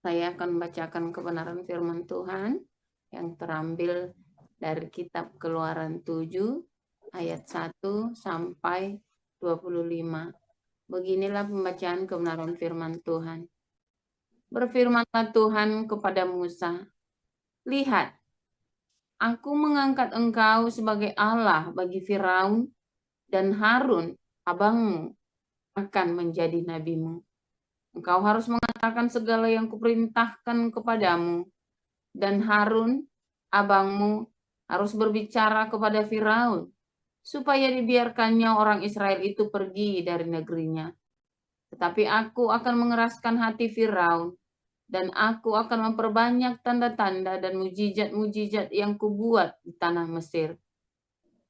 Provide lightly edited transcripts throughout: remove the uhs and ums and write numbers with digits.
Saya akan membacakan kebenaran firman Tuhan yang terambil dari kitab Keluaran 7 ayat 1 sampai 25. Beginilah pembacaan kebenaran firman Tuhan. Berfirmanlah Tuhan kepada Musa, "Lihat, aku mengangkat engkau sebagai Allah bagi Firaun, dan Harun, abangmu, akan menjadi nabimu. Engkau harus mengatakan segala yang kuperintahkan kepadamu, dan Harun, abangmu, harus berbicara kepada Firaun, supaya dibiarkannya orang Israel itu pergi dari negerinya. Tetapi aku akan mengeraskan hati Firaun, dan aku akan memperbanyak tanda-tanda dan mujizat-mujizat yang kubuat di tanah Mesir.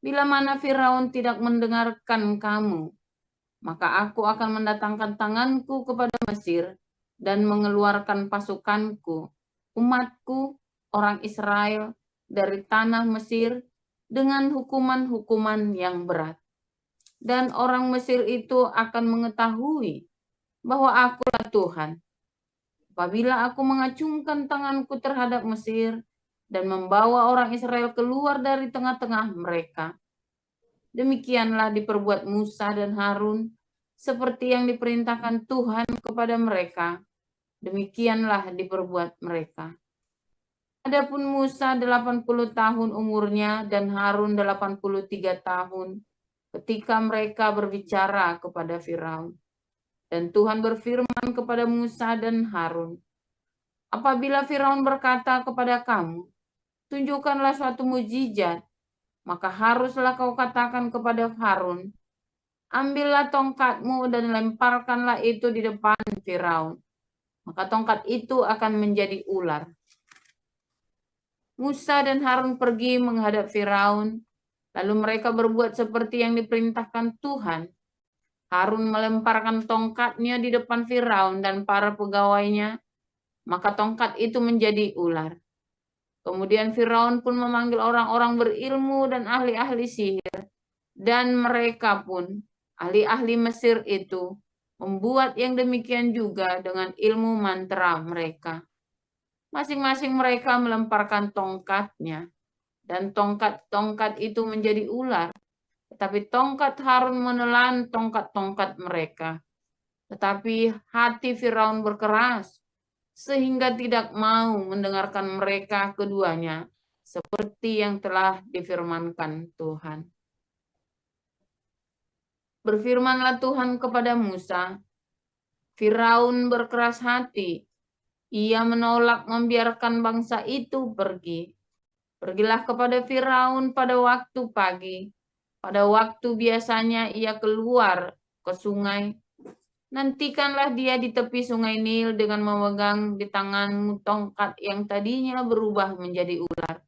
Bila mana Firaun tidak mendengarkan kamu, maka aku akan mendatangkan tanganku kepada Mesir dan mengeluarkan pasukanku, umatku, orang Israel, dari tanah Mesir dengan hukuman-hukuman yang berat. Dan orang Mesir itu akan mengetahui bahwa akulah Tuhan, apabila aku mengacungkan tanganku terhadap Mesir dan membawa orang Israel keluar dari tengah-tengah mereka. Demikianlah diperbuat Musa dan Harun, seperti yang diperintahkan Tuhan kepada mereka, demikianlah diperbuat mereka. Adapun Musa 80 tahun umurnya dan Harun 83 tahun ketika mereka berbicara kepada Firaun. Dan Tuhan berfirman kepada Musa dan Harun, apabila Firaun berkata kepada kamu, tunjukkanlah suatu mujizat, maka haruslah kau katakan kepada Harun, ambillah tongkatmu dan lemparkanlah itu di depan Firaun. Maka tongkat itu akan menjadi ular. Musa dan Harun pergi menghadap Firaun, lalu mereka berbuat seperti yang diperintahkan Tuhan. Harun melemparkan tongkatnya di depan Firaun dan para pegawainya, maka tongkat itu menjadi ular. Kemudian Firaun pun memanggil orang-orang berilmu dan ahli-ahli sihir, dan mereka pun, ahli-ahli Mesir itu, membuat yang demikian juga dengan ilmu mantra mereka. Masing-masing mereka melemparkan tongkatnya, dan tongkat-tongkat itu menjadi ular. Tetapi tongkat Harun menelan tongkat-tongkat mereka. Tetapi hati Firaun berkeras, sehingga tidak mau mendengarkan mereka keduanya, seperti yang telah difirmankan Tuhan. Berfirmanlah Tuhan kepada Musa, Firaun berkeras hati, ia menolak membiarkan bangsa itu pergi. Pergilah kepada Firaun pada waktu pagi, pada waktu biasanya ia keluar ke sungai. Nantikanlah dia di tepi sungai Nil dengan memegang di tanganmu tongkat yang tadinya berubah menjadi ular.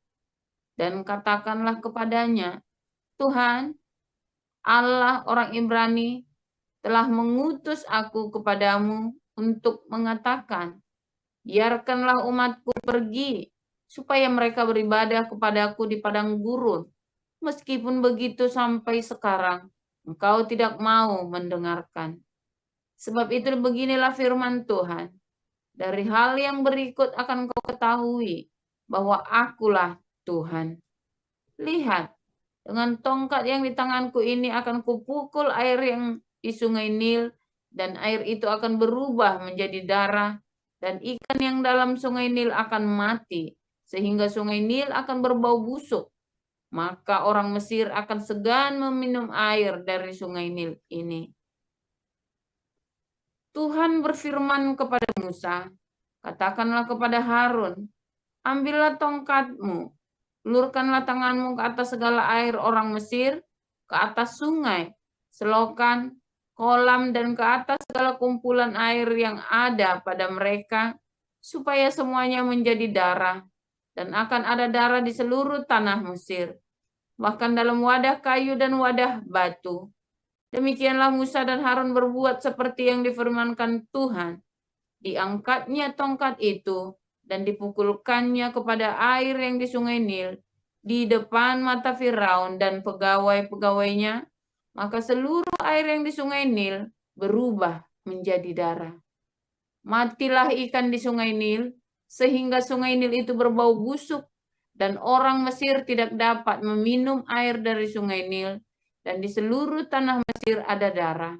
Dan katakanlah kepadanya, Tuhan, Allah orang Ibrani, telah mengutus aku kepadamu untuk mengatakan, biarkanlah umatku pergi, supaya mereka beribadah kepadaku di padang gurun. Meskipun begitu sampai sekarang, engkau tidak mau mendengarkan. Sebab itu beginilah firman Tuhan, dari hal yang berikut akan kau ketahui bahwa akulah Tuhan. Lihat, dengan tongkat yang di tanganku ini akan kupukul air yang di sungai Nil, dan air itu akan berubah menjadi darah, dan ikan yang dalam sungai Nil akan mati, sehingga sungai Nil akan berbau busuk. Maka orang Mesir akan segan meminum air dari sungai Nil ini. Tuhan berfirman kepada Musa, katakanlah kepada Harun, ambillah tongkatmu, ulurkanlah tanganmu ke atas segala air orang Mesir, ke atas sungai, selokan, kolam, dan ke atas segala kumpulan air yang ada pada mereka, supaya semuanya menjadi darah, dan akan ada darah di seluruh tanah Mesir, bahkan dalam wadah kayu dan wadah batu. Demikianlah Musa dan Harun berbuat seperti yang difirmankan Tuhan. Diangkatnya tongkat itu dan dipukulkannya kepada air yang di sungai Nil di depan mata Firaun dan pegawai-pegawainya, maka seluruh air yang di sungai Nil berubah menjadi darah. Matilah ikan di sungai Nil, sehingga sungai Nil itu berbau busuk, dan orang Mesir tidak dapat meminum air dari sungai Nil, dan di seluruh tanah Mesir ada darah.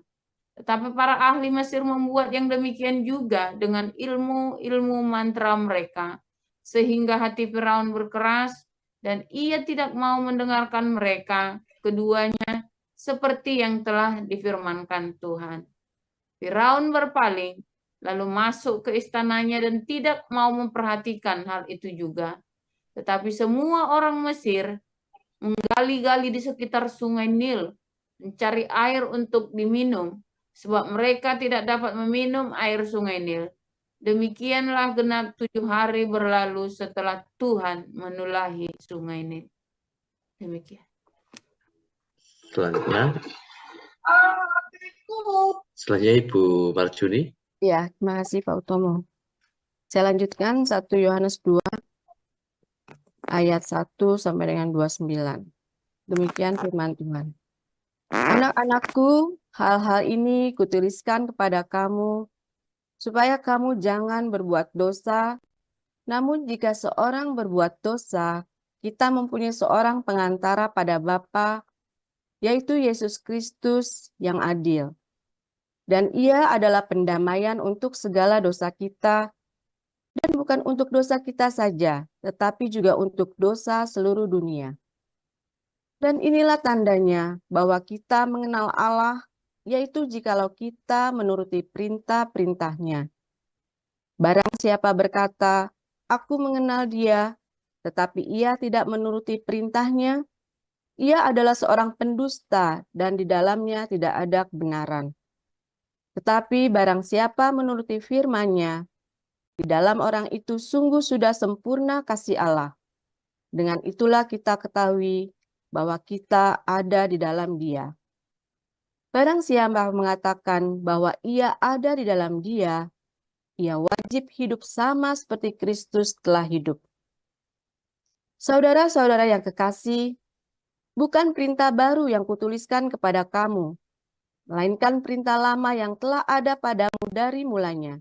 Tetapi para ahli Mesir membuat yang demikian juga dengan ilmu-ilmu mantra mereka, sehingga hati Firaun berkeras, dan ia tidak mau mendengarkan mereka, keduanya, seperti yang telah difirmankan Tuhan. Firaun berpaling, lalu masuk ke istananya dan tidak mau memperhatikan hal itu juga. Tetapi semua orang Mesir menggali-gali di sekitar sungai Nil, mencari air untuk diminum, sebab mereka tidak dapat meminum air sungai Nil. Demikianlah genap 7 hari berlalu setelah Tuhan menulahi sungai Nil. Demikian. Selanjutnya Ibu Marjuni. Ya, terima kasih Pak Utomo. Saya lanjutkan 1 Yohanes 2 ayat 1 sampai dengan 29. Demikian firman Tuhan. Anak-anakku, hal-hal ini kutuliskan kepada kamu, supaya kamu jangan berbuat dosa. Namun jika seorang berbuat dosa, kita mempunyai seorang pengantara pada Bapa, yaitu Yesus Kristus yang adil. Dan ia adalah pendamaian untuk segala dosa kita, dan bukan untuk dosa kita saja, tetapi juga untuk dosa seluruh dunia. Dan inilah tandanya bahwa kita mengenal Allah, yaitu jikalau kita menuruti perintah-perintahnya. Barang siapa berkata, "Aku mengenal Dia," tetapi ia tidak menuruti perintahnya, ia adalah seorang pendusta dan di dalamnya tidak ada kebenaran. Tetapi barang siapa menuruti firman-Nya, di dalam orang itu sungguh sudah sempurna kasih Allah. Dengan itulah kita ketahui bahwa kita ada di dalam Dia. Barang siapa mengatakan bahwa ia ada di dalam Dia, ia wajib hidup sama seperti Kristus telah hidup. Saudara-saudara yang kekasih, bukan perintah baru yang kutuliskan kepada kamu, melainkan perintah lama yang telah ada padamu dari mulanya.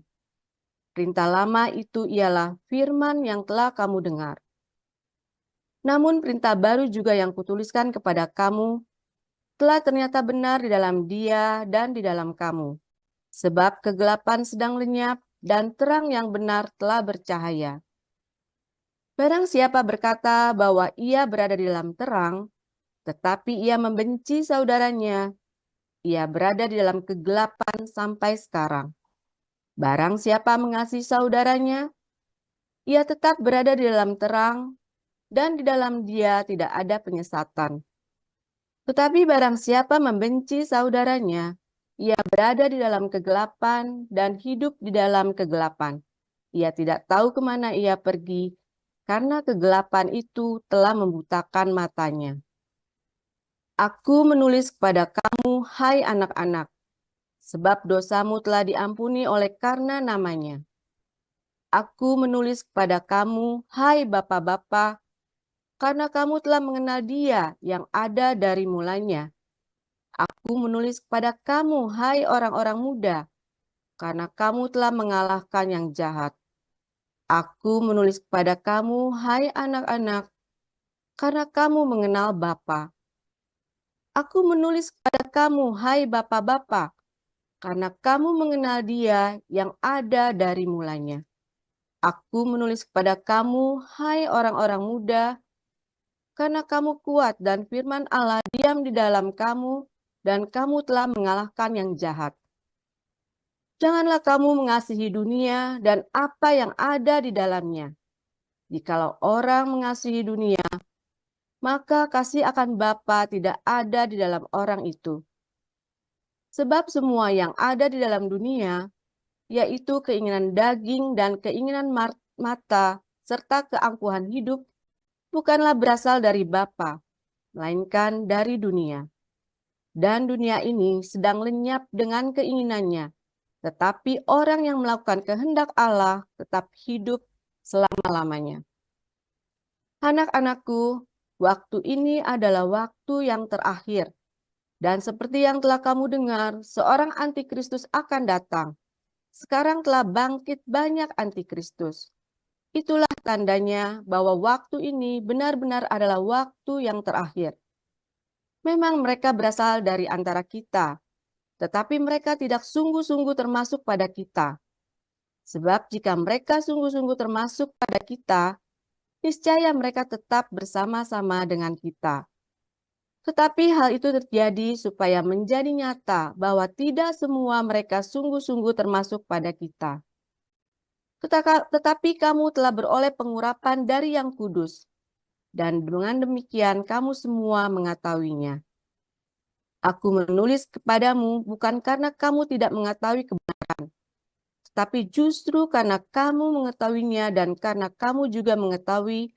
Perintah lama itu ialah firman yang telah kamu dengar. Namun perintah baru juga yang kutuliskan kepada kamu telah ternyata benar di dalam Dia dan di dalam kamu. Sebab kegelapan sedang lenyap dan terang yang benar telah bercahaya. Barang siapa berkata bahwa ia berada di dalam terang, tetapi ia membenci saudaranya, ia berada di dalam kegelapan sampai sekarang. Barang siapa mengasihi saudaranya, ia tetap berada di dalam terang, dan di dalam dia tidak ada penyesatan. Tetapi barang siapa membenci saudaranya, ia berada di dalam kegelapan dan hidup di dalam kegelapan. Ia tidak tahu kemana ia pergi, karena kegelapan itu telah membutakan matanya. Aku menulis kepada kamu, hai anak-anak, sebab dosamu telah diampuni oleh karena namanya. Aku menulis kepada kamu, hai bapa-bapa, karena kamu telah mengenal Dia yang ada dari mulanya. Aku menulis kepada kamu, hai orang-orang muda, karena kamu telah mengalahkan yang jahat. Aku menulis kepada kamu, hai anak-anak, karena kamu mengenal Bapa. Aku menulis kepada kamu, hai bapa-bapa, karena kamu mengenal Dia yang ada dari mulanya. Aku menulis kepada kamu, hai orang-orang muda, karena kamu kuat dan firman Allah diam di dalam kamu, dan kamu telah mengalahkan yang jahat. Janganlah kamu mengasihi dunia dan apa yang ada di dalamnya. Jikalau orang mengasihi dunia, maka kasih akan Bapa tidak ada di dalam orang itu. Sebab semua yang ada di dalam dunia, yaitu keinginan daging dan keinginan mata, serta keangkuhan hidup, bukanlah berasal dari Bapa, melainkan dari dunia. Dan dunia ini sedang lenyap dengan keinginannya, tetapi orang yang melakukan kehendak Allah tetap hidup selama-lamanya. Anak-anakku, waktu ini adalah waktu yang terakhir. Dan seperti yang telah kamu dengar, seorang antikristus akan datang. sekarang telah bangkit banyak antikristus. Itulah tandanya bahwa waktu ini benar-benar adalah waktu yang terakhir. Memang mereka berasal dari antara kita, tetapi mereka tidak sungguh-sungguh termasuk pada kita. Sebab jika mereka sungguh-sungguh termasuk pada kita, niscaya mereka tetap bersama-sama dengan kita. Tetapi hal itu terjadi supaya menjadi nyata bahwa tidak semua mereka sungguh-sungguh termasuk pada kita. Tetapi kamu telah beroleh pengurapan dari Yang Kudus, dan dengan demikian kamu semua mengetahuinya. Aku menulis kepadamu bukan karena kamu tidak mengetahui kebenaran, tetapi justru karena kamu mengetahuinya dan karena kamu juga mengetahui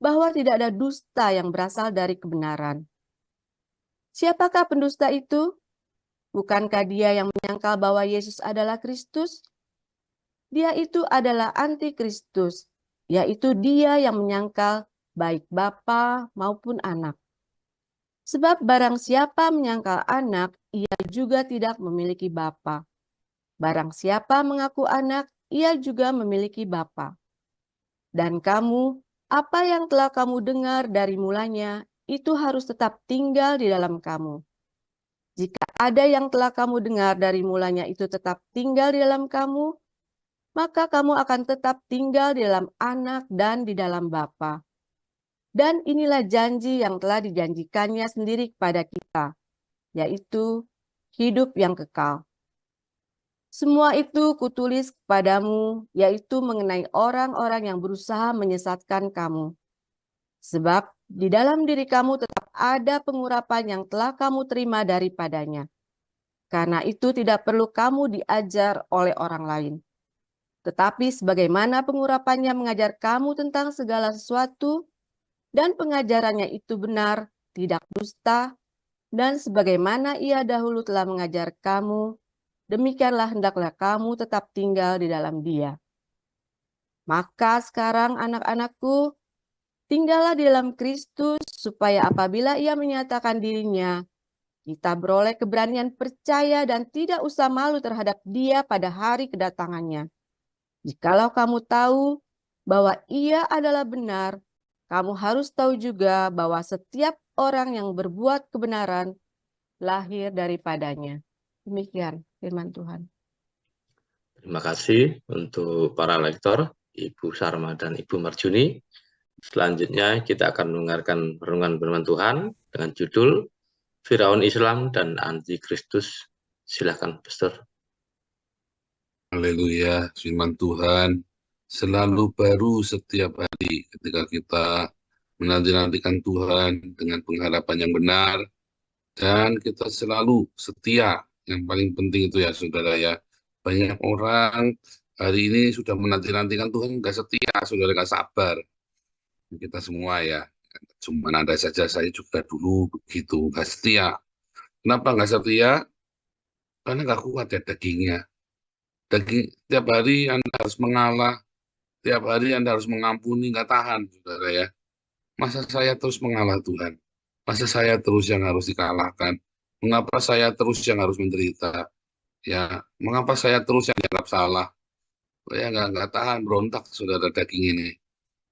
bahwa tidak ada dusta yang berasal dari kebenaran. Siapakah pendusta itu? Bukankah dia yang menyangkal bahwa Yesus adalah Kristus? Dia itu adalah antikristus, yaitu dia yang menyangkal baik Bapa maupun Anak. Sebab barang siapa menyangkal Anak, ia juga tidak memiliki Bapa. Barang siapa mengaku Anak, ia juga memiliki Bapa. Dan kamu, apa yang telah kamu dengar dari mulanya, itu harus tetap tinggal di dalam kamu. Jika ada yang telah kamu dengar dari mulanya itu tetap tinggal di dalam kamu, maka kamu akan tetap tinggal di dalam Anak dan di dalam Bapa. Dan inilah janji yang telah dijanjikannya sendiri kepada kita, yaitu hidup yang kekal. Semua itu kutulis kepadamu, yaitu mengenai orang-orang yang berusaha menyesatkan kamu. Sebab di dalam diri kamu tetap ada pengurapan yang telah kamu terima daripadanya. Karena itu tidak perlu kamu diajar oleh orang lain. Tetapi sebagaimana pengurapannya mengajar kamu tentang segala sesuatu, dan pengajarannya itu benar, tidak dusta, dan sebagaimana ia dahulu telah mengajar kamu, demikianlah hendaklah kamu tetap tinggal di dalam dia. Maka sekarang anak-anakku, tinggallah di dalam Kristus, supaya apabila ia menyatakan dirinya, kita beroleh keberanian percaya dan tidak usah malu terhadap dia pada hari kedatangannya. Jikalau kamu tahu bahwa ia adalah benar, kamu harus tahu juga bahwa setiap orang yang berbuat kebenaran lahir daripadanya. Demikian firman Tuhan. Terima kasih untuk para lektor, Ibu Sarma dan Ibu Marjuni. Selanjutnya kita akan mendengarkan renungan firman Tuhan dengan judul Firaun Islam dan Antikristus. Silakan, Pastor. Haleluya, firman Tuhan selalu baru setiap hari ketika kita menanti-nantikan Tuhan dengan pengharapan yang benar, dan kita selalu setia. Yang paling penting itu ya saudara ya, banyak orang hari ini sudah menanti-nantikan Tuhan nggak setia, saudara, nggak sabar. Kita semua ya, cuman ada saja saya juga dulu begitu, nggak setia. Kenapa nggak setia? Karena nggak kuat ya dagingnya. Daging, tiap hari Anda harus mengalah, tiap hari Anda harus mengampuni, nggak tahan, saudara ya. Masa saya terus mengalah Tuhan? Masa saya terus yang harus dikalahkan? Mengapa saya terus yang harus menderita? Ya, mengapa saya terus yang dianggap salah? Ya nggak tahan, berontak saudara daging ini.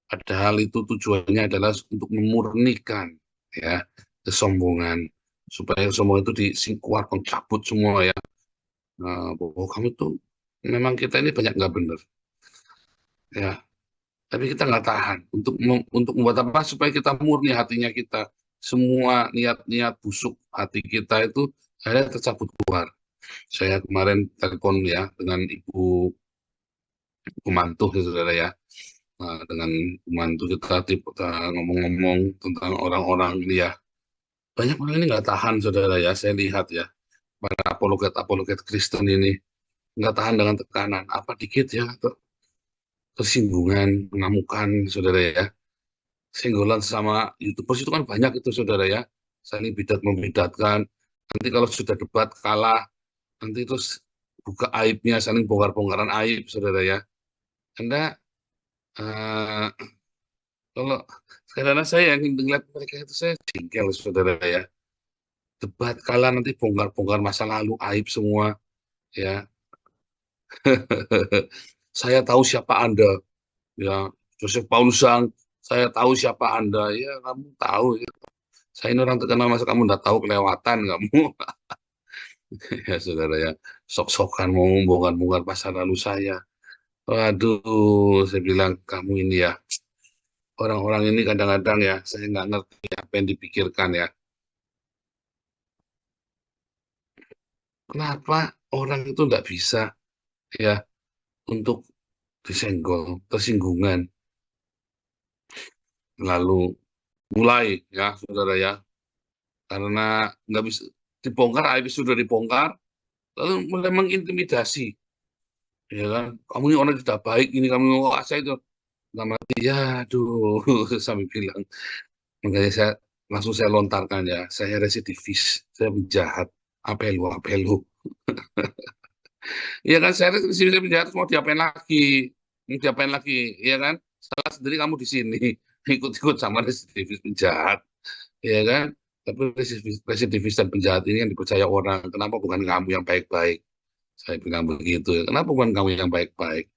Padahal itu tujuannya adalah untuk memurnikan ya kesombongan, supaya kesombongan itu disingkuat, cabut semua ya. Nah, bahwa kamu tuh memang kita ini banyak nggak benar ya, tapi kita nggak tahan untuk membuat apa supaya kita murni hatinya kita, semua niat-niat busuk hati kita itu akhirnya tercabut keluar. Saya kemarin telepon ya dengan Ibu Mantuh ya saudara ya. Nah, dengan Mantu kita ngomong-ngomong tentang orang-orang ini ya, banyak orang ini nggak tahan saudara ya. Saya lihat ya, para apologet Kristen ini nggak tahan dengan tekanan apa dikit ya, tersinggungan, pengamukan saudara ya. Senggolan sama YouTubers itu kan banyak itu saudara ya, saling membidatkan. Nanti kalau sudah debat kalah, nanti terus buka aibnya, saling bongkar-bongkaran aib saudara ya. Anda kalau karena saya yang melihat mereka itu saya jengkel saudara ya. Debat kalah nanti bongkar-bongkar masa lalu, aib semua ya. Saya tahu siapa Anda, ya Joseph Paulusang. Saya tahu siapa Anda, ya kamu tahu. Ya. Saya ini orang terkenal, masa kamu nggak tahu, kelewatan kamu. Ya saudara ya, sok-sokan mau membongkar-bongkar masa lalu saya. Waduh, saya bilang kamu ini ya, orang-orang ini kadang-kadang ya, saya nggak ngerti apa yang dipikirkan ya. Kenapa orang itu nggak bisa ya untuk disenggol, tersinggungan, lalu mulai ya saudara ya, karena nggak bisa dibongkar, aib sudah dibongkar, lalu mulai mengintimidasi, ya kan? Kamu ini orang tidak baik, ini kamu saya itu nggak mati, ya, aduh, sampai bilang, makanya saya lontarkan ya, saya residivis, saya penjahat, apelu, ya kan? Saya residivis, penjahat, mau diapain lagi, ya kan? Salah sendiri kamu di sini, ikut-ikut sama residivis penjahat. Ya kan? Tapi residivis dan penjahat ini yang dipercaya orang. Kenapa bukan kamu yang baik-baik? Saya bilang begitu ya. Kenapa bukan kamu yang baik-baik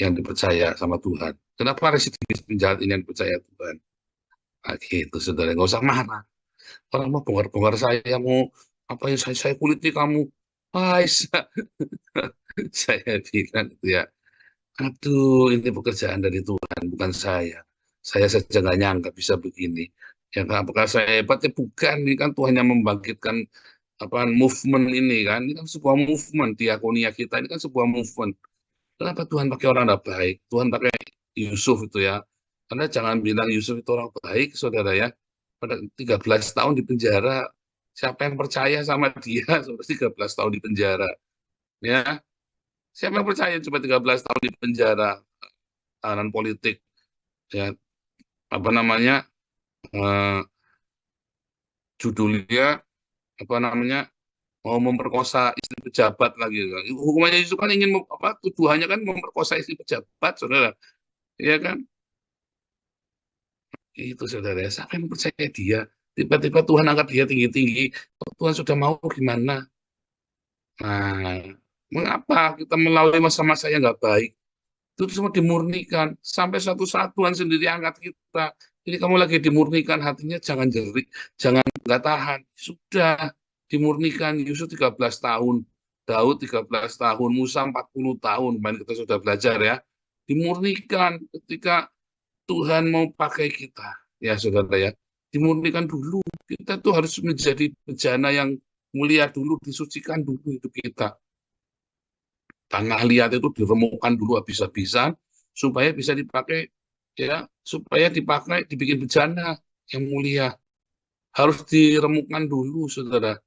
yang dipercaya sama Tuhan? Kenapa residivis penjahat ini yang dipercaya Tuhan? Nah, gitu, saudara. Nggak usah marah. Orang mau bongkar-bongkar saya, mau apa yang saya kuliti kamu. Saya, saya bilang gitu ya. Aduh, ini pekerjaan dari Tuhan, bukan saya. Saya saja nggak nyangka bisa begini. Ya, apakah saya hebat? Ya bukan, ini kan Tuhan yang membangkitkan apa movement ini kan. Ini kan sebuah movement, diakonia kita ini kan sebuah movement. Kenapa Tuhan pakai orang tidak baik? Tuhan pakai Yusuf itu ya. Karena jangan bilang Yusuf itu orang baik, saudara ya. Pada 13 tahun di penjara, siapa yang percaya sama dia? Sudah 13 tahun di penjara. Ya, siapa yang percaya cuma 13 tahun di penjara? Tahanan politik ya, apa namanya, eh, judulnya apa namanya, mau memperkosa istri pejabat lagi kan. Hukumannya itu kan ingin apa, tuduhannya kan memperkosa istri pejabat, saudara, ya kan? Itu saudara, siapa yang percaya dia? Tiba-tiba Tuhan angkat dia tinggi-tinggi. Tuhan sudah mau gimana? Nah, mengapa kita melalui masa-masa yang nggak baik? Itu semua dimurnikan sampai suatu saat Tuhan sendiri angkat kita. Jadi kamu lagi dimurnikan, hatinya jangan jerik, jangan nggak tahan. Sudah dimurnikan. Yusuf 13 tahun, Daud 13 tahun, Musa 40 tahun. Kemarin kita sudah belajar ya. Dimurnikan ketika Tuhan mau pakai kita. Ya saudara ya, dimurnikan dulu. Kita tuh harus menjadi bejana yang mulia dulu, disucikan dulu hidup kita. Tanah liat itu diremukkan dulu habis-habisan supaya bisa dipakai, ya, supaya dipakai dibikin bejana yang mulia. Harus diremukkan dulu, saudara.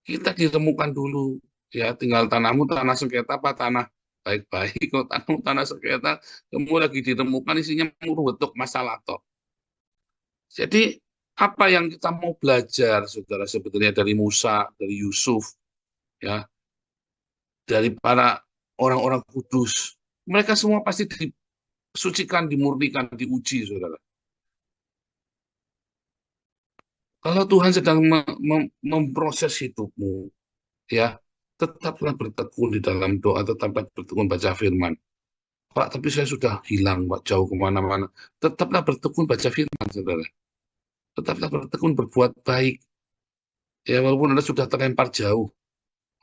Kita diremukkan dulu, ya. Tinggal tanahmu tanah sengketa apa tanah baik-baik. Kalau tanahmu tanah sengketa, kamu lagi diremukkan, isinya muruwetuk masalah toh. Jadi apa yang kita mau belajar, saudara, sebetulnya dari Musa, dari Yusuf, ya, dari para orang-orang kudus, mereka semua pasti disucikan, dimurnikan, diuji, saudara. Kalau Tuhan sedang memproses hidupmu, ya, tetaplah bertekun di dalam doa, tetaplah bertekun baca firman. Pak, tapi saya sudah hilang, Pak, jauh kemana-mana. Tetaplah bertekun baca firman, saudara. Tetaplah bertekun berbuat baik. Ya, walaupun Anda sudah terlempar jauh,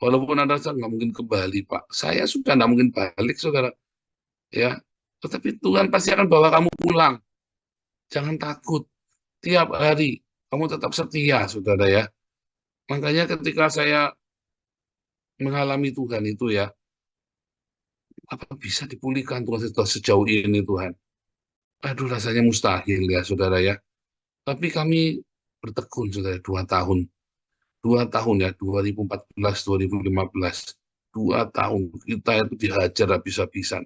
walaupun Anda nggak mungkin kembali, Pak. Saya sudah nggak mungkin balik, saudara. Ya, tetapi Tuhan pasti akan bawa kamu pulang. Jangan takut. Tiap hari kamu tetap setia, saudara ya. Makanya ketika saya mengalami Tuhan itu ya, apa bisa dipulihkan Tuhan sejauh ini Tuhan? Aduh, rasanya mustahil ya, saudara ya. Tapi kami bertekun, saudara, 2 tahun. 2 tahun ya, 2014, 2015. 2 tahun kita itu dihajar habis-habisan.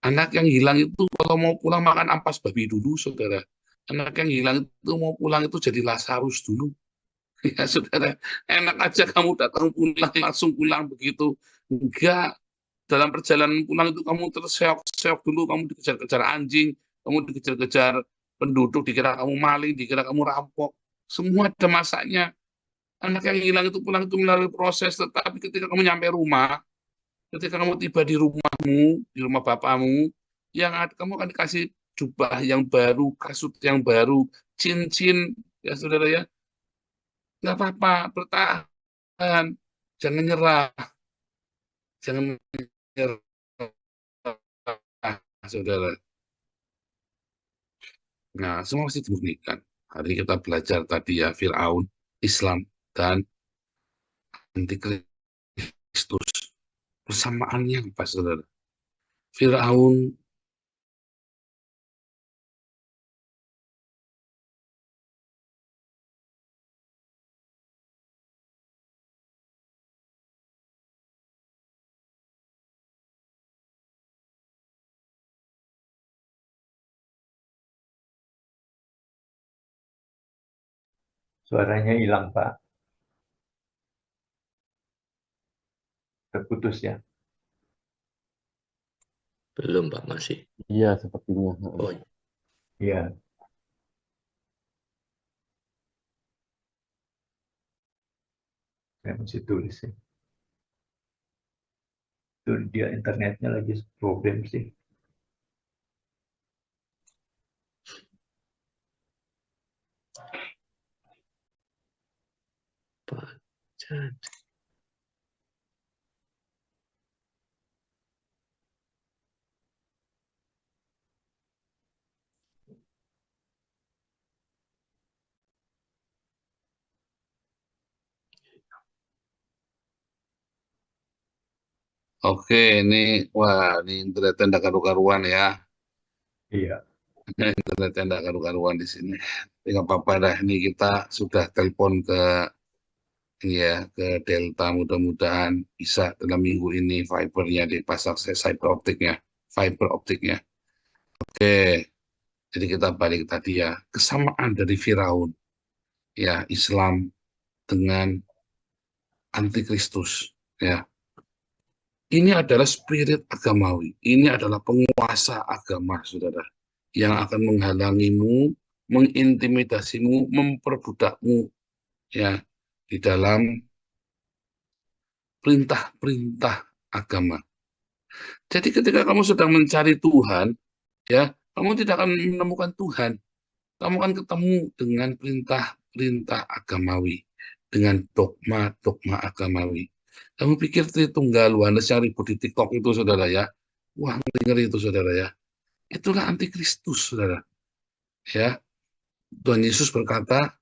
Anak yang hilang itu kalau mau pulang makan ampas babi dulu, saudara. Anak yang hilang itu mau pulang itu jadi Lazarus dulu. Ya, saudara, enak aja kamu datang pulang, langsung pulang begitu. Enggak, dalam perjalanan pulang itu kamu terseok-seok dulu, kamu dikejar-kejar anjing, kamu dikejar-kejar penduduk, dikira kamu maling, dikira kamu rampok. Semua ada masanya. Anak yang hilang itu pulang itu melalui proses, tetapi ketika kamu nyampe rumah, ketika kamu tiba di rumahmu, di rumah bapamu, kamu akan dikasih jubah yang baru, kasut yang baru, cincin, ya saudara ya. Nggak apa-apa, bertahan, jangan nyerah, jangan menyerah, saudara. Nah, semua pasti dimurnikan. Hari ini kita belajar tadi ya, Fir'aun, Islam, dan Antikristus. Persamaannya apa, saudara? Fir'aun Suaranya hilang, Pak. Terputus ya. Belum, Pak, masih. Iya, sepertinya. Oh, Iya. Saya masih tulis sih. Itu dia internetnya lagi problem sih. Pak. Jadi. Oke, ini internetnya enggak karu-karuan ya. Iya. Internetnya enggak karu-karuan di sini. Tapi nggak apa-apa dah, ini kita sudah telepon ke ke Delta, mudah-mudahan bisa dalam minggu ini fibernya dipasang fiber optiknya. Oke, jadi kita balik tadi ya, kesamaan dari Firaun, ya Islam dengan Antikristus, ya. Ini adalah spirit agamawi. Ini adalah penguasa agama, saudara, yang akan menghalangimu, mengintimidasimu, memperbudakmu, ya, di dalam perintah-perintah agama. Jadi ketika kamu sedang mencari Tuhan, ya, kamu tidak akan menemukan Tuhan. Kamu akan ketemu dengan perintah-perintah agamawi, dengan dogma-dogma agamawi. Kamu pikir Tritunggal Yohanes yang ribut di TikTok itu, saudara ya? Wah, ngeri itu, saudara ya. Itulah antikristus, saudara. Ya, Tuhan Yesus berkata,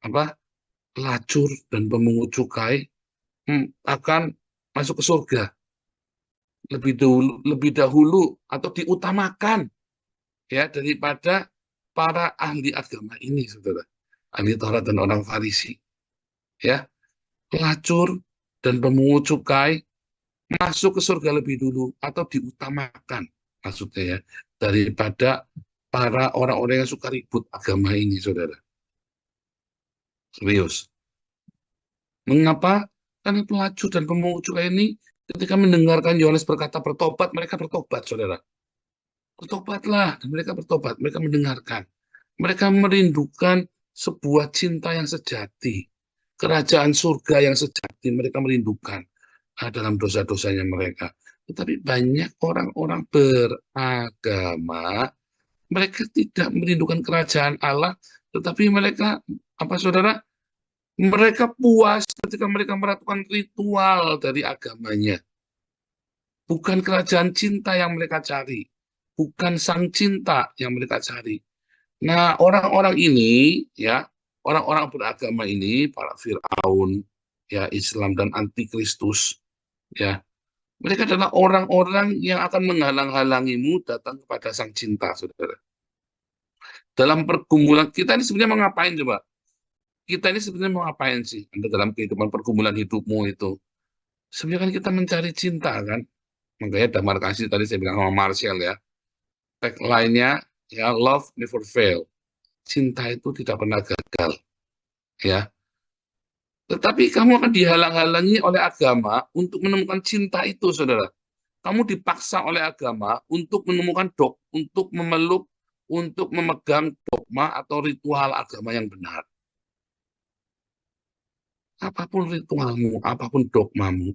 apa? Pelacur dan pemungut cukai akan masuk ke surga lebih dahulu atau diutamakan ya daripada para ahli agama ini, saudara. Ahli Taurat dan orang Farisi. Ya, pelacur dan pemungut cukai masuk ke surga lebih dulu atau diutamakan, maksudnya ya, daripada para orang-orang yang suka ribut agama ini, saudara. Serius. Mengapa? Karena pelacur dan pemungut cukai ini ketika mendengarkan Yohanes berkata bertobat, mereka bertobat, saudara. Bertobatlah, dan mereka bertobat, mereka mendengarkan. Mereka merindukan sebuah cinta yang sejati, kerajaan surga yang sejati, mereka merindukan dalam dosa-dosanya mereka. Tetapi banyak orang-orang beragama, mereka tidak merindukan kerajaan Allah, tetapi mereka, apa saudara, mereka puas ketika mereka melakukan ritual dari agamanya. Bukan kerajaan cinta yang mereka cari, bukan sang cinta yang mereka cari. Nah, orang-orang ini, ya, orang-orang beragama ini, para Fir'aun, ya, Islam dan Antikristus, ya, mereka adalah orang-orang yang akan menghalang-halangimu datang kepada sang cinta, saudara. Dalam pergumulan kita ini sebenarnya mau ngapain coba? Kita ini sebenarnya mau ngapain sih? Anda dalam kehidupan pergumulan hidupmu itu. Sebenarnya kan kita mencari cinta kan? Makanya damar kasih tadi saya bilang sama Marshall ya. Tagline-nya ya, love never fail. Cinta itu tidak pernah gagal. Ya. Tetapi kamu akan dihalang-halangi oleh agama untuk menemukan cinta itu, saudara. Kamu dipaksa oleh agama untuk menemukan untuk memeluk, untuk memegang dogma atau ritual agama yang benar. Apapun ritualmu, apapun dogmamu,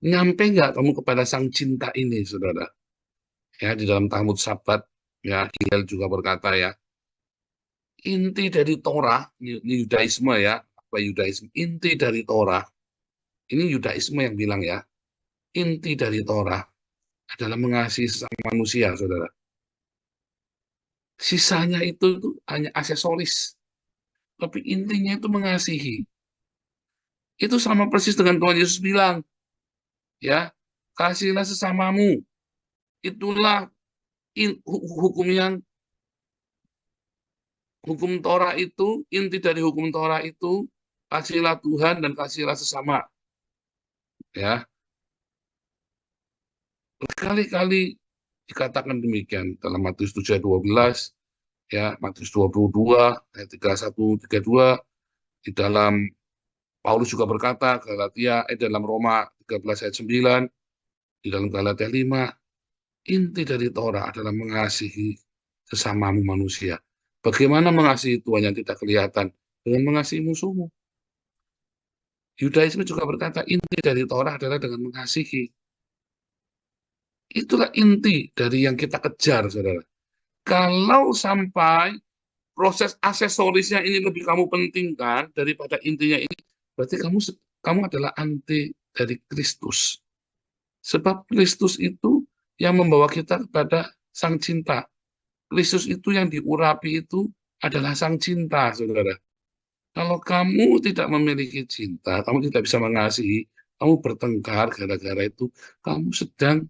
Nyampe nggak kamu kepada sang cinta ini, saudara? Ya, di dalam Talmud Sabat, ya, Hillel juga berkata ya, inti dari Torah, ini Yudaisme ya, apa Yudaisme, inti dari Torah, ini Yudaisme yang bilang ya, inti dari Torah adalah mengasihi sesama manusia, saudara. Sisanya itu hanya aksesoris, tapi intinya itu mengasihi. Itu sama persis dengan Tuhan Yesus bilang, ya, kasihlah sesamamu. Itulah hukum yang hukum Torah itu, inti dari hukum Torah itu, kasihlah Tuhan dan kasihlah sesama. Ya, berkali-kali dikatakan demikian dalam Matius 7 ayat 12, ya, Matius 22 ayat 31 32, di dalam Paulus juga berkata dalam Roma 13 ayat 9, di dalam Galatia 5, inti dari Torah adalah mengasihi sesamamu manusia. Bagaimana mengasihi Tuhan yang tidak kelihatan? Dengan mengasihi musuhmu. Yudaisme juga berkata inti dari Torah adalah dengan mengasihi. Itulah inti dari yang kita kejar, saudara. Kalau sampai proses aksesorisnya ini lebih kamu pentingkan daripada intinya ini, berarti kamu adalah anti dari Kristus. Sebab Kristus itu yang membawa kita kepada sang cinta. Kristus itu yang diurapi itu adalah sang cinta, saudara. Kalau kamu tidak memiliki cinta, kamu tidak bisa mengasihi, kamu bertengkar gara-gara itu, kamu sedang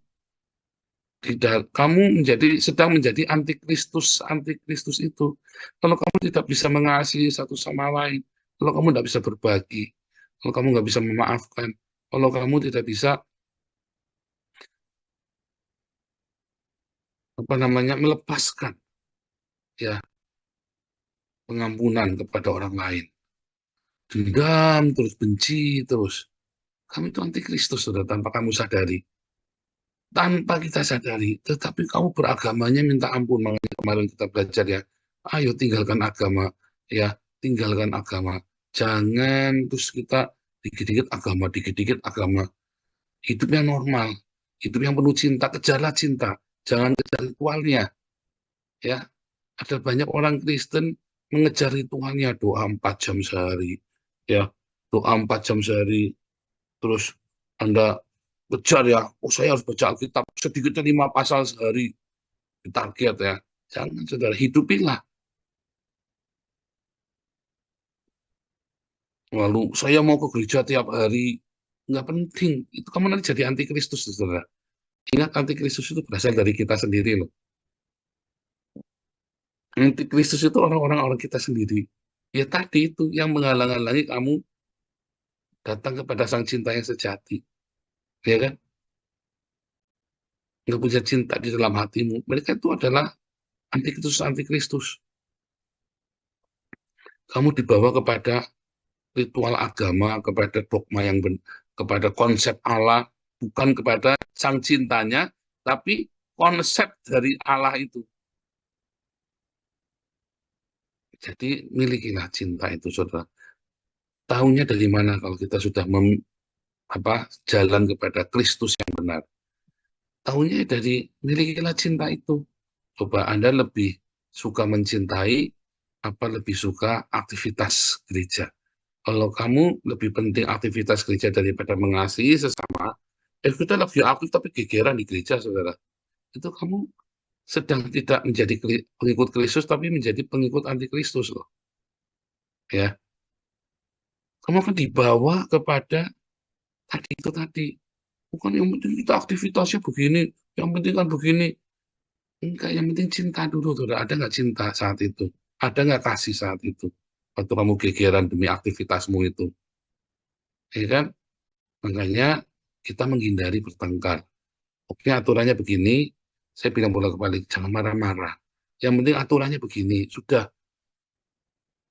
sedang menjadi antikristus. Antikristus itu, kalau kamu tidak bisa mengasihi satu sama lain, kalau kamu tidak bisa berbagi, kalau kamu nggak bisa memaafkan, kalau kamu tidak bisa melepaskan ya pengampunan kepada orang lain, dendam terus, benci terus, kamu itu antikristus, sudah tanpa kamu sadari. Tanpa kita sadari, tetapi kamu beragamanya minta ampun. Makanya kemarin kita belajar ya, ayo tinggalkan agama, ya, tinggalkan agama. Jangan terus kita dikit-dikit agama, dikit-dikit agama. Hidup yang normal, hidup yang penuh cinta, kejarlah cinta, jangan kejar ritualnya. Ya, ada banyak orang Kristen mengejar ritualnya, doa 4 jam sehari, ya, doa 4 jam sehari, terus Anda kejar ya, saya harus baca Alkitab sedikitnya 5 pasal sehari, target ya. Jangan, saudara, hidupilah. Lalu saya mau ke gereja tiap hari, nggak penting. Itu kamu nanti jadi antikristus, saudara. Ingat, antikristus itu berasal dari kita sendiri loh. Antikristus itu orang kita sendiri. Ya tadi itu yang menghalang-halangi kamu datang kepada sang cinta yang sejati. Ya kan? Nggak punya cinta di dalam hatimu. Mereka itu adalah antikristus. Kamu dibawa kepada ritual agama, kepada dogma kepada konsep Allah, bukan kepada sang cintanya, tapi konsep dari Allah itu. Jadi milikilah cinta itu, saudara. Tahunya dari mana kalau kita sudah jalan kepada Kristus yang benar? Tahunya dari milikilah cinta itu. Coba Anda lebih suka mencintai, apa lebih suka aktivitas gereja? Kalau kamu lebih penting aktivitas gereja daripada mengasihi sesama, kita lebih aktif tapi gegeran di gereja, saudara. Itu kamu sedang tidak menjadi pengikut Kristus, tapi menjadi pengikut antikristus loh. Ya, kamu akan dibawa kepada tadi. Bukan yang penting kita aktivitasnya begini, yang penting kan begini. Enggak, yang penting cinta dulu, saudara. Ada nggak cinta saat itu? Ada nggak kasih saat itu? Waktu kamu gegeran demi aktivitasmu itu. Ya kan? Makanya kita menghindari bertengkar. Oke, aturannya begini, saya bilang bolak-balik, jangan marah-marah. Yang penting aturannya begini, sudah.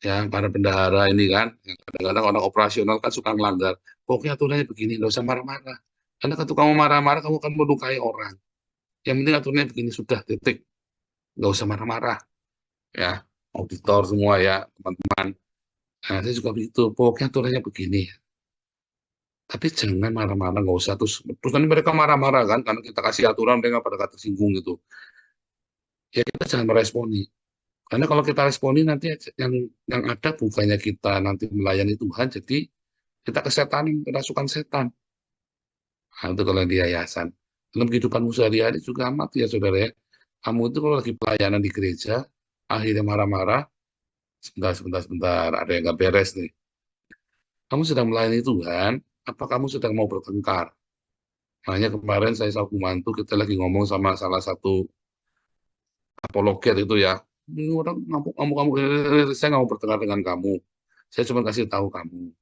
Ya, para bendahara ini kan, kadang-kadang orang operasional kan suka melanggar. Pokoknya aturannya begini, nggak usah marah-marah. Karena ketika kamu marah-marah, kamu akan melukai orang. Yang penting aturannya begini, sudah, titik. Nggak usah marah-marah. Ya, auditor semua ya, teman-teman. Nah, saya juga begitu, pokoknya aturannya begini. Tapi jangan marah-marah, nggak usah. Terus nanti mereka marah-marah kan, karena kita kasih aturan, mereka pada tersinggung gitu. Ya kita jangan meresponi. Karena kalau kita responi nanti yang ada bukannya kita nanti melayani Tuhan, jadi kita kesetanan, kerasukan setan. Nah, itu kalau di yayasan. Dalam kehidupanmu sehari-hari juga amat ya saudara ya. Kamu itu kalau lagi pelayanan di gereja, akhirnya marah-marah, sebentar, ada yang nggak beres nih. Kamu sedang melayani Tuhan, apa kamu sedang mau bertengkar? Makanya kemarin saya sama mantu, kita lagi ngomong sama salah satu apologet itu ya. Ini orang ngamuk, saya nggak mau bertengkar dengan kamu. Saya cuma kasih tahu kamu,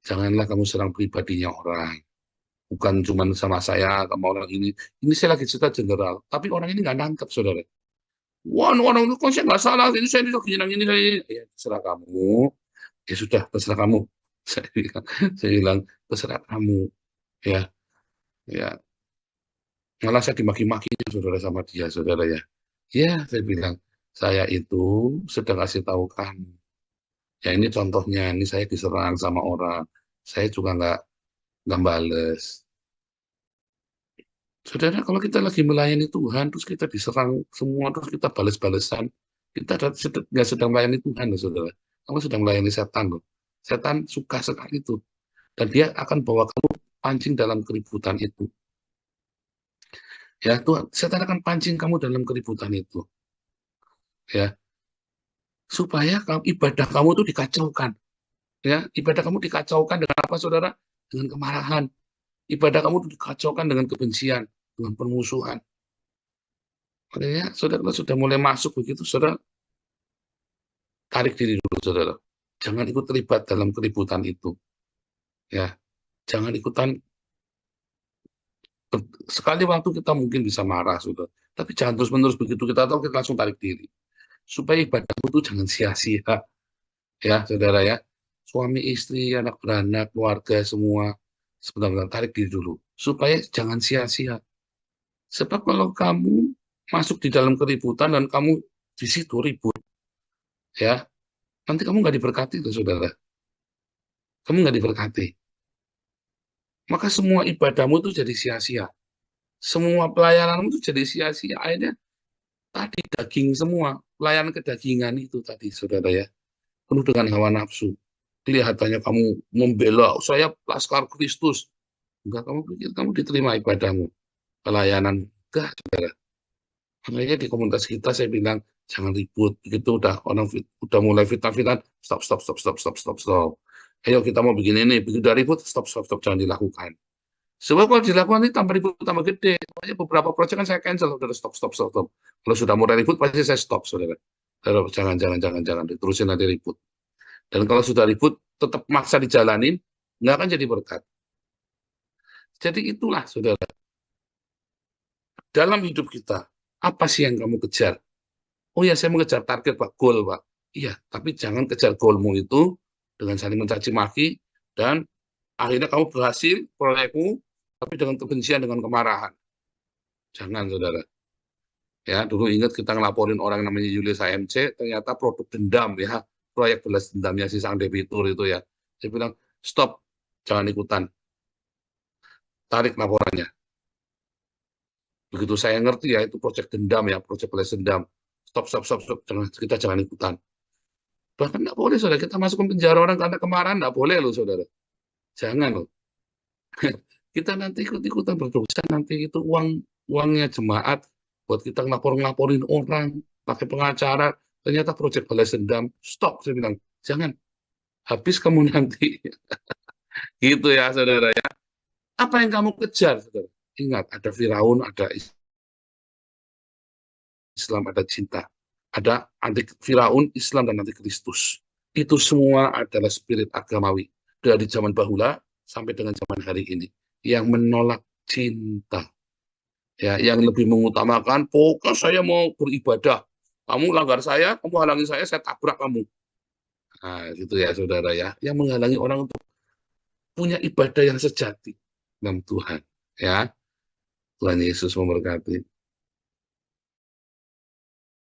janganlah kamu serang pribadinya orang. Bukan cuma sama saya, sama orang ini. Ini saya lagi cerita general. Tapi orang ini nggak nangkep, saudara. Wah, orang itu kok saya nggak salah. Ini saya ini. Ya, terserah kamu. Ya sudah, terserah kamu. Saya bilang, terserah kamu. Ya, ya. Malah saya dimaki-makinya, saudara, sama dia, saudara ya. Ya, saya bilang, saya itu sedang kasih tahu kamu. Ya, ini contohnya. Ini saya diserang sama orang. Saya juga nggak bales. Saudara, kalau kita lagi melayani Tuhan, terus kita diserang semua, terus kita bales-balesan, kita nggak sedang melayani Tuhan, loh, saudara. Kamu sedang melayani setan, loh. Setan suka sekali itu. Dan dia akan bawa kamu pancing dalam keributan itu. Ya, Tuhan, setan akan pancing kamu dalam keributan itu. Ya, supaya ibadah kamu itu dikacaukan. Ya, ibadah kamu dikacaukan dengan apa, saudara? Dengan kemarahan. Ibadah kamu itu dikacaukan dengan kebencian, dengan permusuhan. Makanya, saudara, kalau sudah mulai masuk begitu, saudara, tarik diri dulu, saudara. Jangan ikut terlibat dalam keributan itu. Ya, jangan ikutan. Sekali waktu kita mungkin bisa marah, saudara. Tapi jangan terus-menerus begitu kita tahu, kita langsung tarik diri. Supaya ibadahmu itu jangan sia-sia. Ya, saudara ya. Suami, istri, anak beranak, keluarga, semua. Sebentar-bentar, tarik diri dulu. Supaya jangan sia-sia. Sebab kalau kamu masuk di dalam keributan dan kamu di situ ribut, ya, nanti kamu nggak diberkati tuh, saudara. Kamu nggak diberkati. Maka semua ibadahmu itu jadi sia-sia. Semua pelayananmu itu jadi sia-sia. Akhirnya tadi daging semua. Pelayanan kedagingan itu tadi, saudara ya. Penuh dengan hawa nafsu. Kelihatannya kamu membela, saya laskar Kristus. Enggak, kamu pikir kamu diterima ibadahmu. Pelayanan. Enggak, saudara. Makanya di komunitas kita saya bilang, jangan ribut. Begitu orang udah mulai fitnah-fitnah, stop. Ayo kita mau begini ini, begitu udah ribut, stop, jangan dilakukan. Sebab kalau dilakukan ini tambah ribut, tambah gede. Makanya beberapa proyek kan saya cancel, saudara, stop. Kalau sudah mulai ribut, pasti saya stop, saudara. Jangan, diterusin nanti ribut. Dan kalau sudah ribut, tetap maksa dijalanin, nggak akan jadi berkat. Jadi itulah, saudara. Dalam hidup kita, apa sih yang kamu kejar? Oh ya, saya mengejar target, Pak, goal, Pak. Iya, tapi jangan kejar goalmu itu dengan saling mencaci maki, dan akhirnya kamu berhasil, proyekmu, tapi dengan kebencian, dengan kemarahan. Jangan, saudara. Ya, dulu ingat kita ngelaporin orang namanya Julius AMC, ternyata produk dendam ya, proyek balas dendamnya si sang debitur itu ya. Saya bilang, stop, jangan ikutan. Tarik laporannya. Begitu saya ngerti ya, itu proyek dendam ya, proyek balas dendam. Stop. Kita jangan ikutan. Bahkan nggak boleh, saudara. Kita masuk ke penjara orang karena kemarahan, nggak boleh loh, saudara. Jangan loh. Kita nanti ikut-ikutan berdosa, nanti itu uangnya jemaat, buat kita ngelaporin orang, pakai pengacara, ternyata proyek balas dendam. Stop, saya bilang. Jangan. Habis kamu nanti. Gitu ya, saudara ya. Apa yang kamu kejar, saudara? Ingat, ada Firaun, ada Islam, ada cinta. Ada anti Firaun, Islam, dan anti Kristus. Itu semua adalah spirit agamawi. Dari zaman bahula sampai dengan zaman hari ini. Yang menolak cinta. Ya, yang lebih mengutamakan, pokoknya saya mau beribadah. Kamu langgar saya, kamu halangi saya tabrak kamu. Nah, gitu ya, saudara ya. Yang menghalangi orang untuk punya ibadah yang sejati dalam Tuhan. Ya, Tuhan Yesus memberkati.